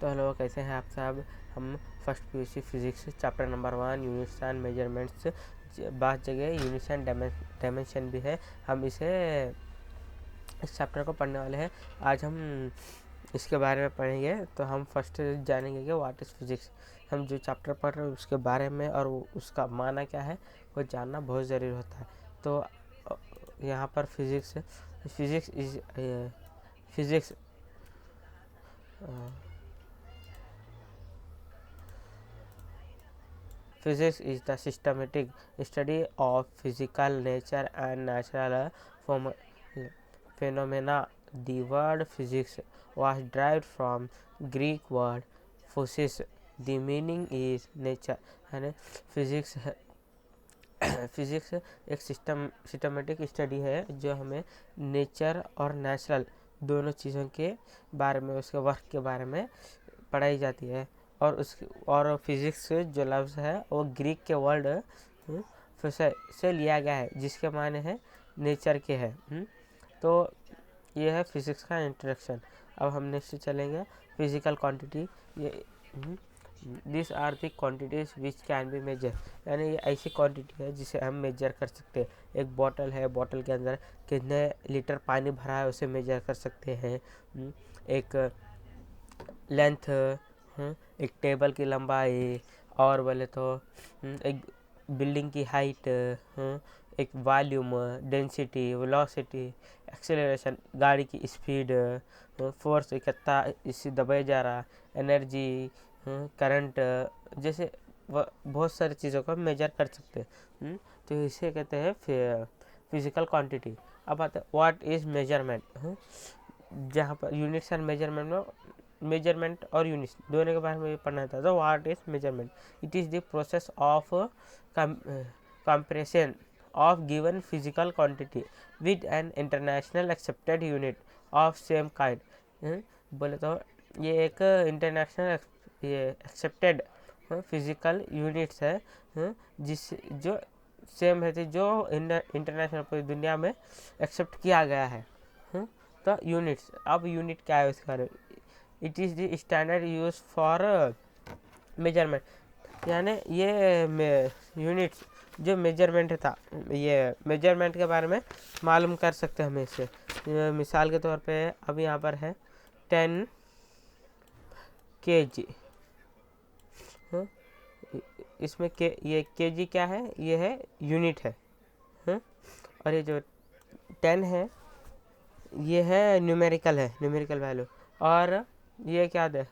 तो हेलो, कैसे हैं आप सब। हम first PUC physics chapter number 1 units and measurements, बात जगह यूनिट्स एंड डायमेंशन भी है, हम इसे इस चैप्टर को पढ़ने वाले हैं। आज हम इसके बारे में पढ़ेंगे। तो हम फर्स्ट जानेंगे कि व्हाट इज़ फिजिक्स। हम जो चैप्टर पढ़ रहे हैं उसके बारे में और उसका माना क्या है वो जानना बहुत ज़रूरी होता है। तो यहाँ पर physics is physics Physics is the systematic study of physical nature and natural phenomena. The word physics was derived from Greek word physis. The meaning is nature. यानी फिजिक्स फिजिक्स एक सिस्टमेटिक स्टडी है जो हमें nature और natural दोनों चीज़ों के बारे में, उसके वर्क के बारे में पढ़ाई जाती है। और फिजिक्स जो लफ्ज़ है वो ग्रीक के वर्ड से लिया गया है जिसके माने हैं नेचर के है। तो ये है फिजिक्स का इंट्रोडक्शन। अब हम नेक्स्ट चलेंगे फिजिकल क्वांटिटी। ये this are the quantities which can be measure, यानी ये ऐसी क्वांटिटी है जिसे हम मेजर कर सकते हैं। एक बॉटल है, बॉटल के अंदर कितने लीटर पानी भरा है उसे मेजर कर सकते हैं। एक लेंथ, एक टेबल की लंबाई, और बोले तो एक बिल्डिंग की हाइट, एक वॉल्यूम, डेंसिटी, वेलोसिटी, एक्सेलरेशन, गाड़ी की स्पीड, फोर्स कितना इससे दबाया जा रहा, एनर्जी, करंट, जैसे बहुत सारी चीज़ों को मेजर कर सकते हैं। तो इसे कहते हैं फिजिकल क्वांटिटी। अब आते हैं व्हाट इज़ मेजरमेंट। जहाँ पर यूनिट्स एंड मेजरमेंट में मेजरमेंट और यूनिट्स दोनों के बारे में पढ़ना था। तो what is measurement? It is the process of compression of given physical quantity with an international accepted unit of same kind. बोले तो ये एक इंटरनेशनल ये एक्सेप्टेड फिजिकल यूनिट्स है जिस जो सेम है, जो इंटरनेशनल पूरी दुनिया में एक्सेप्ट किया गया है। तो यूनिट्स, अब यूनिट क्या है उसके बारे में। It is the standard use for measurement, यानी ये यूनिट्स जो मेजरमेंट था, ये मेजरमेंट के बारे में मालूम कर सकते हैं हम इससे। मिसाल के तौर पे अब यहाँ पर है 10 kg। इसमें ये kg क्या है? ये है यूनिट है। और ये जो 10 है ये है न्यूमेरिकल है, न्यूमेरिकल वैल्यू। और ये क्या है?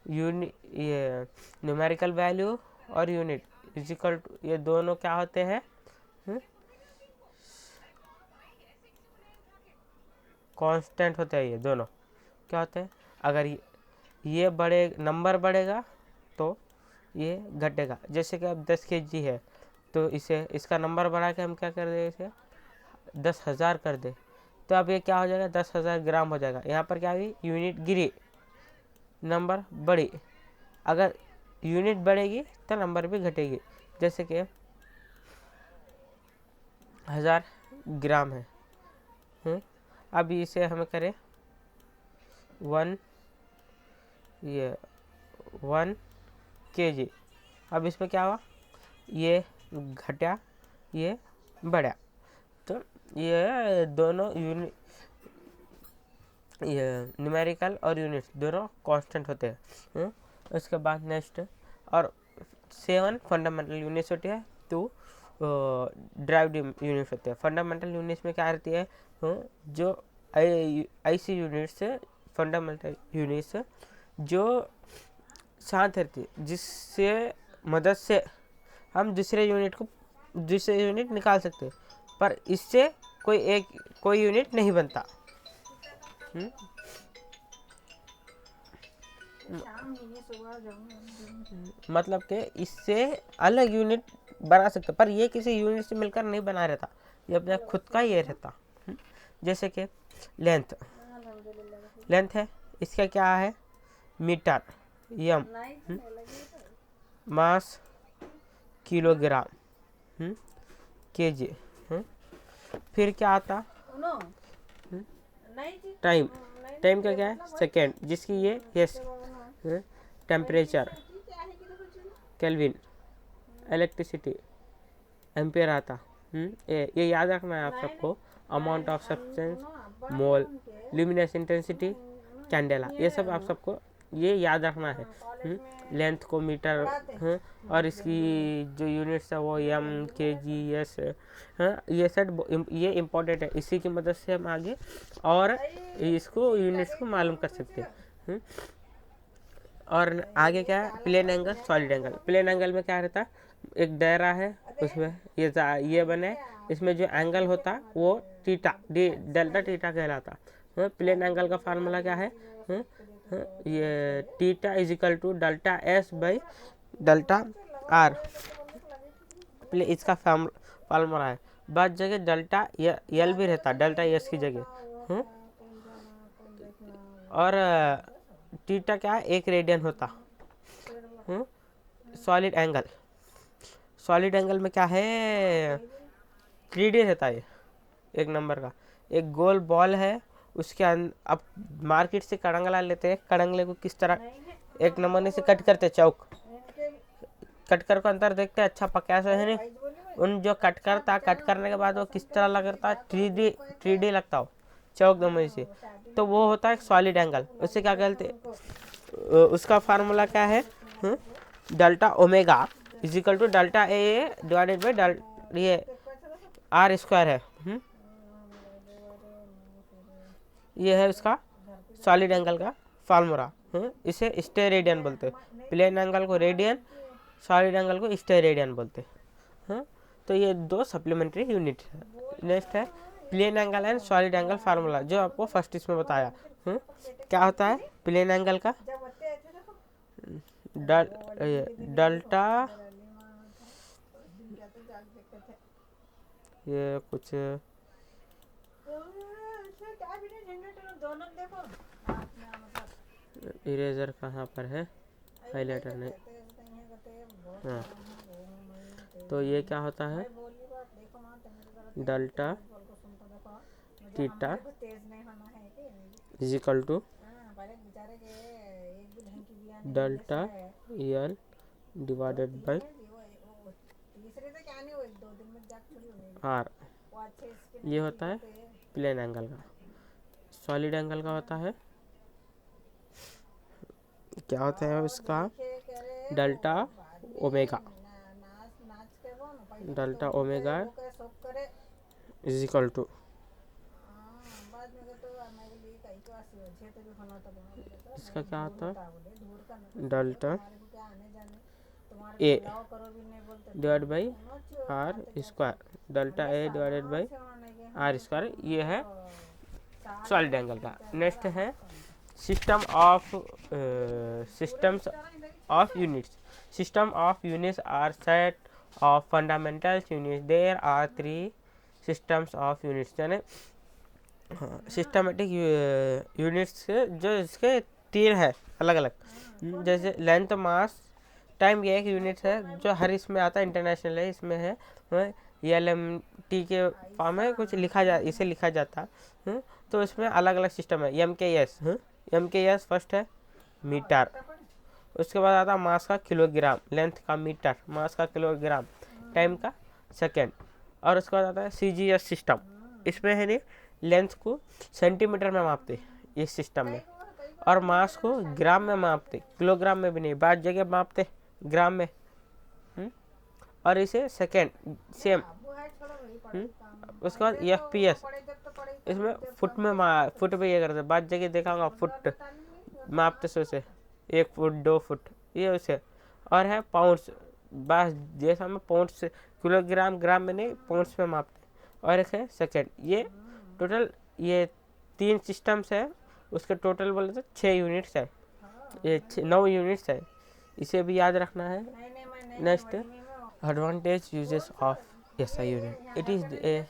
ये न्यूमेरिकल वैल्यू और यूनिट इजिकल टू, ये दोनों क्या होते हैं? कांस्टेंट होते हैं। ये दोनों क्या होते हैं? अगर ये बड़े नंबर बढ़ेगा तो ये घटेगा। जैसे कि अब 10 kg है तो इसका नंबर बढ़ा के हम क्या कर दे, इसे 10,000 कर दे, तो अब ये क्या हो जाएगा? 10,000 ग्राम हो जाएगा। यहाँ पर क्या हुई? यूनिट गिरी, नंबर बढ़ी। अगर यूनिट बढ़ेगी तो नंबर भी घटेगी। जैसे कि 1000 ग्राम है, अब इसे हमें करें 1 kg। अब इसमें क्या हुआ? ये घटा, ये बढ़ा। तो ये दोनों ये न्यूमेरिकल और यूनिट्स दोनों कांस्टेंट होते हैं। उसके बाद नेक्स्ट और 7 फंडामेंटल यूनिट्स होती है, 2 ड्राइव्ड यूनिट्स होते हैं। फंडामेंटल यूनिट्स में क्या रहती है? जो ऐसी यूनिट्स, फंडामेंटल यूनिट्स जो शांत रहती है, जिससे मदद से हम दूसरे यूनिट निकाल सकते हैं, पर इससे कोई यूनिट नहीं बनता। मतलब कि इससे अलग यूनिट बना सकते, पर ये किसी यूनिट से मिलकर नहीं बना रहता, ये अपना खुद का ये रहता। जैसे कि लेंथ है, इसका क्या है? मीटर, यम, मास किलोग्राम, केजी। फिर क्या आता? टाइम का क्या है? सेकेंड, जिसकी ये टेम्परेचर केल्विन, इलेक्ट्रिसिटी एम्पियर आता। ये याद रखना है आप सबको। Amount of substance mole, luminous intensity candela, ये सब आप सबको ये याद रखना है। लेंथ को मीटर, और इसकी जो यूनिट्स है वो एम के जी एस, ये सब ये इम्पोर्टेंट है। इसी की मदद से हम आगे और इसको यूनिट्स को मालूम कर सकते हैं। और आगे क्या है, plane angle solid angle. Plane angle में क्या रहता है, एक दायरा है, उसमें ये बने, इसमें जो एंगल होता वो थीटा डेल्टा थीटा कहलाता। प्लेन एंगल का फार्मूला क्या है, ये theta is equal to delta S by delta R. इसका फार्मूला है। बाद जगह डेल्टा एल भी रहता, डेल्टा एस की जगह। और थीटा क्या है, 1 रेडियन होता। सॉलिड एंगल में क्या है, 3D रहता है। 1 नंबर का एक गोल बॉल है, उसके अब मार्केट से कड़ंगला लेते हैं, कड़ंगले को किस तरह एक नंबर से कट करते, चौक कट कर को अंदर देखते अच्छा पक्का से है नहीं, उन जो कट करने के बाद वो किस तरह लगता है, 3D लगता हो चौक नंबर से, तो वो होता है सॉलिड एंगल। उससे क्या कहते, उसका फार्मूला क्या है, delta omega is equal to delta A divided by ये आर स्क्वायर है। ये है उसका सॉलिड एंगल का फार्मूला। इसे स्टेरेडियन बोलते हैं। प्लेन एंगल को रेडियन, सॉलिड एंगल को स्टेरेडियन बोलते हैं। तो ये 2 सप्लीमेंट्री यूनिट है। नेक्स्ट है plane angle and solid angle formula, जो आपको फर्स्ट इसमें बताया। क्या होता है प्लेन एंगल का, डेल्टा, ये कुछ इरेजर कहाँ पर है, हाइलाइटर नहीं, हाँ। तो ये क्या होता है, delta theta is equal to delta L divided by R. ये होता है प्लेन एंगल का। सॉलिड एंगल का होता है, क्या होता है उसका, delta omega is equal to, इसका क्या होता है, delta A divide by R square, delta A divided by R square. ये है सॉलिड एंगल का। नेक्स्ट है systems of units. System of units are set of fundamental units. There are 3 systems of units, यानी systematic units जो इसके 3 है अलग अलग, जैसे लेंथ, मास, टाइम। ये एक यूनिट है जो हर इसमें आता है, इंटरनेशनल है, इसमें है LMT के फॉर्म में कुछ इसे लिखा जाता है। तो इसमें अलग अलग सिस्टम है। MKS फर्स्ट है मीटर, उसके बाद आता है मास का किलोग्राम, लेंथ का मीटर, मास का किलोग्राम, टाइम का सेकेंड, और उसके बाद आता है CGS सिस्टम। इसमें है नहीं, लेंथ को सेंटीमीटर में मापते इस सिस्टम में, और मास को ग्राम में मापते, किलोग्राम में भी नहीं, बाद जगह मापते ग्राम में। और इसे सेकेंड सेम। उसके बाद FPS, इसमें फुट में ये करते, बाद जगह देखा फुट मापते से उसे 1 फुट 2 फुट, ये उसे। और है पाउंड्स, बस जैसा में पाउंड्स, किलोग्राम ग्राम में नहीं, पाउंड्स में मापते। और एक है सेकेंड। ये टोटल ये 3 सिस्टम्स है, उसके टोटल बोले तो 6 यूनिट्स है, ये 9 यूनिट्स है, इसे भी याद रखना है। Next advantage uses of SI unit. It is a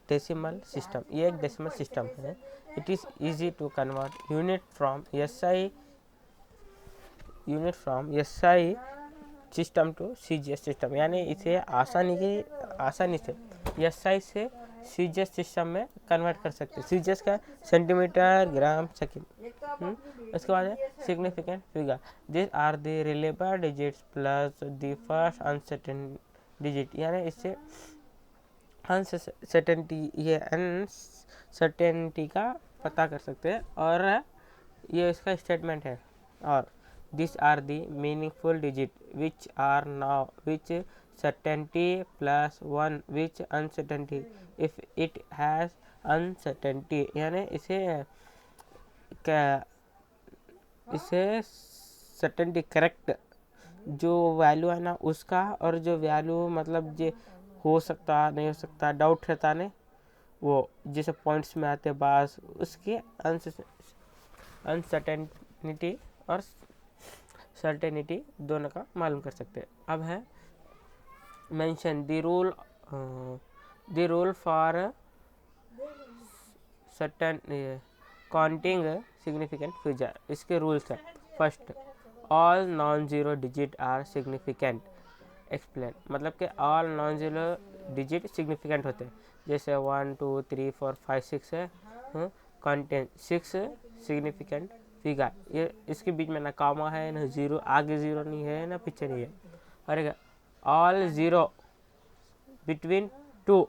decimal system, ये एक डेसिमल सिस्टम है। It is easy to convert unit from SI system to CGS system, यानी इसे आसानी से SI से CGS सिस्टम में कन्वर्ट कर सकते हैं। CGS का सेंटीमीटर, ग्राम, सेकेंड। उसके बाद है significant figure, this are the reliable digits plus the first uncertain digit, यानी इससे अनसर्टेनिटी, ये अनसर्टेनिटी का पता कर सकते हैं, और ये इसका स्टेटमेंट है। और this are the meaningful digit which are now which certainty plus one which uncertainty if it has uncertainty, यानी इसे certainty करेक्ट जो वैल्यू है ना उसका, और जो वैल्यू मतलब जो हो सकता नहीं हो सकता डाउट रहता नहीं, वो जैसे पॉइंट्स में आते बास उसकी अनसर्टेनिटी और सर्टेनिटी दोनों का मालूम कर सकते हैं। अब है mention the rule for certain counting significant figure, इसके रूल्स है। First, all non zero digit are significant, explain, मतलब कि all non zero digit significant होते हैं, जैसे 1 2 3 4 5 6 है, कंटेंट 6 सिग्निफिकेंट फिगर, ये इसके बीच में ना कामा है ना जीरो, आगे जीरो नहीं है ना पीछे नहीं है, और all zero between two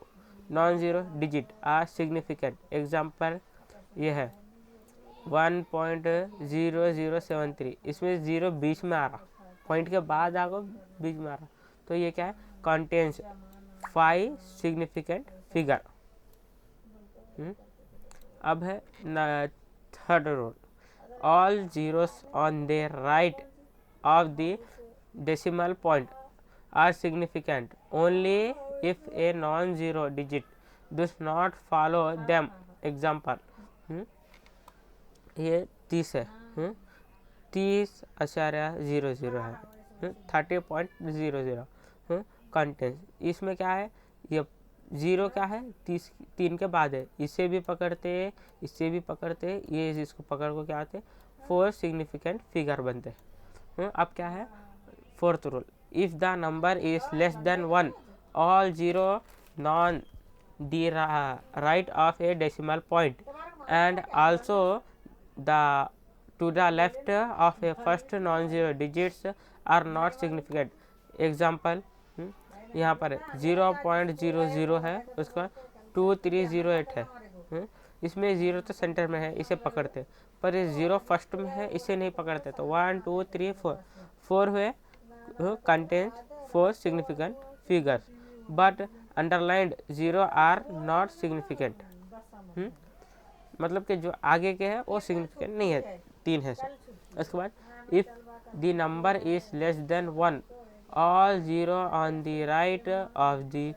non zero digit are significant, example ये है 1.0073, इसमें जीरो बीच में आ रहा, पॉइंट के बाद आगे बीच में आ रहा, तो ये क्या है, कंटेन्स 5 सिग्निफिकेंट फिगर। अब है third rule, all zeros on the right of the decimal point are significant only if a non zero digit does not follow them, example ये 30 है, 30.00 है, 30.00 कंटेंट, इसमें क्या है, ये जीरो क्या है 3 के बाद है, इसे भी पकड़ते इससे भी पकड़ते, ये इसको पकड़ को क्या आते 4 सिग्निफिकेंट फिगर बनते। अब क्या है fourth rule, if the number is less than 1 all zero known the right of A decimal point and also the to the left of a first non-zero digits are not significant, example यहाँ पर 0.00 है, उसका 2308 है, इसमें zero तो centre में है, इसे पकड़ते, पर ये जीरो फर्स्ट में है, इसे नहीं पकड़ते, तो 1 2 3 4 हुए content 4 significant figures, but underlined zero are not significant, मतलब कि जो आगे के है वो सिग्निफिकेंट नहीं है, 3 है सब। उसके बाद if the number is less than 1 all zero on the right of the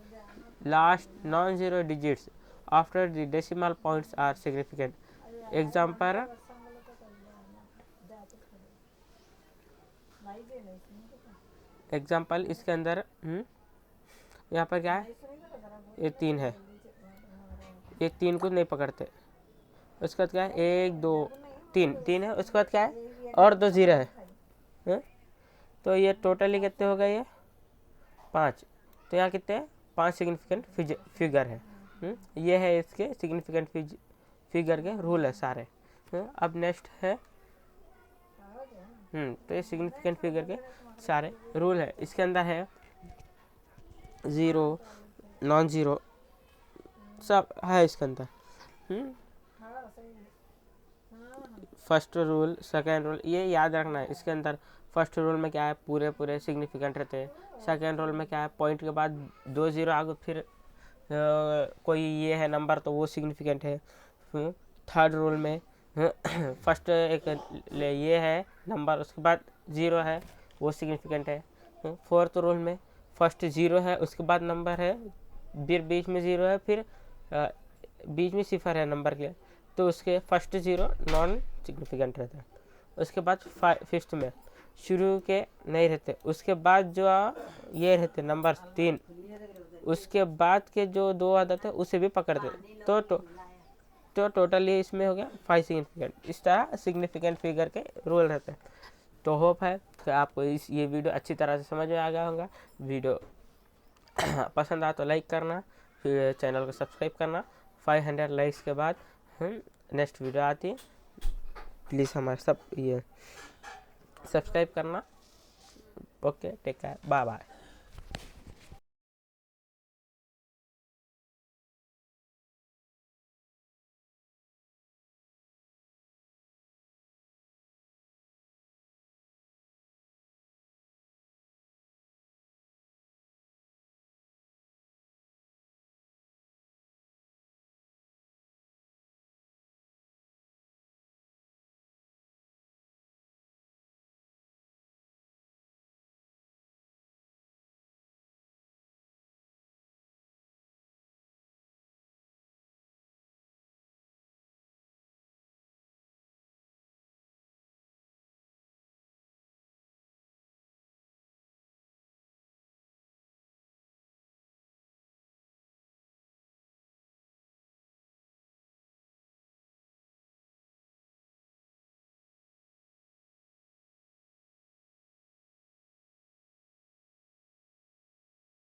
last non zero digits after the decimal points are significant, example इसके अंदर यहाँ पर क्या है, ये 3 है, ये 3 को नहीं पकड़ते, उसके बाद क्या है 1 2 3 है, उसके बाद क्या है और 2 जीरो है, तो ये टोटली कितने हो गए, ये 5, तो यहाँ कितने 5 सिग्निफिकेंट फिगर है, ये है इसके सिग्निफिकेंट फिगर के रूल है सारे। अब नेक्स्ट है तो ये सिग्निफिकेंट फिगर के सारे रूल है, इसके अंदर है जीरो नॉन जीरो सब है इसके अंदर। फर्स्ट रूल सेकेंड रूल ये याद रखना है, इसके अंदर फर्स्ट रूल में क्या है पूरे पूरे सिग्निफिकेंट रहते हैं, सेकेंड रूल में क्या है पॉइंट के बाद 2 जीरो आगे फिर कोई ये है नंबर तो वो सिग्निफिकेंट है। थर्ड रूल में फर्स्ट एक ये है नंबर, उसके बाद जीरो है वो सिग्निफिकेंट है। फोर्थ रूल में फर्स्ट जीरो है, उसके बाद नंबर है, फिर बीच में जीरो है, फिर बीच में सिफर है नंबर के, तो उसके फर्स्ट जीरो नॉन सिग्निफिकेंट रहता है। उसके बाद फिफ्थ में शुरू के नहीं रहते, उसके बाद जो ये रहते नंबर 3, उसके बाद के जो 2 आदत है उसे भी पकड़ते, तो टोटली इसमें हो गया 5 सिग्निफिकेंट। इस तरह सिग्निफिकेंट फिगर के रूल रहते हैं। तो होप है कि आपको ये वीडियो अच्छी तरह से समझ में आ गया होगा। वीडियो पसंद आया तो लाइक करना, फिर चैनल को सब्सक्राइब करना। 500 लाइक्स के बाद नेक्स्ट वीडियो आती है। प्लीज़ हमारे सब ये सब्सक्राइब करना। Okay, take care, bye bye.